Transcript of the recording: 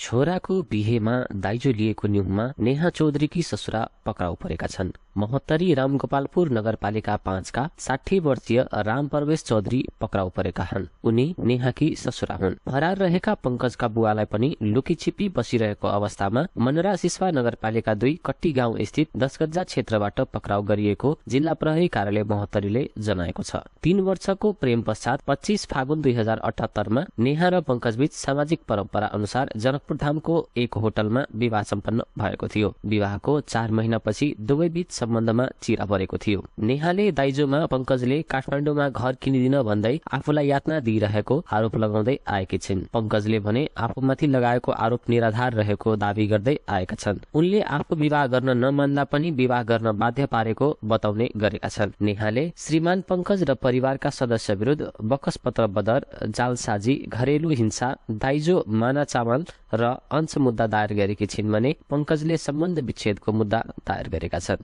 छोराको बिहेमा दाइजो लिएको न्युमा नेहा चौधरीकी ससुरा पक्राउ परेका छन्। महोत्तरी रामगोपालपुर नगरपालिका 5 का 60 वर्षीय राम प्रवेश चौधरी पक्राउ परेका हुन्। उनी नेहाकी ससुरा हुन्। फरार रहेका पंकजका बुवालाई पनि लुकीछिपी बसिरहेको अवस्थामा मनरा सिस्वा नगरपालिका 2 कट्टी गाउँ स्थित 10 गज्जा क्षेत्रबाट पक्राउ गरिएको जिल्ला प्रहरी कार्यालय महोत्तरीले जनाएको छ। 3 वर्षको प्रेम पश्चात 25 फागुन 2078 मा नेहा र पंकजबीच सामाजिक परम्परा अनुसार जनकपुर धामको एक होटलमा विवाह सम्पन्न भएको थियो। विवाहको 4 महिनापछि दुवै बीच सम्बन्धमा चिरा परेको थियो। नेहाले दाइजोमा पंकजले काठमाडौँमा घर किनिदिन भन्दै आफूलाई यातना दिइरहेको आरोप लगाउँदै आएकी छिन्। पंकजले भने आफूमाथि लगाएको आरोप निराधार रहेको दावी गर्दै आएका छन्। उनले आफू विवाह गर्न नमान्दा पनि विवाह गर्न बाध्य पारेको बताउने गरेका छन्। नेहाले श्रीमान पंकज र परिवारका सदस्य विरुद्ध बकस पत्र बदर, जालसाजी, घरेलु हिंसा, दाइजो माना चामल र अंश मुद्दा दायर गरेकी छिन् भने पंकजले सम्बन्ध विच्छेदको मुद्दा दायर गरेका छन्।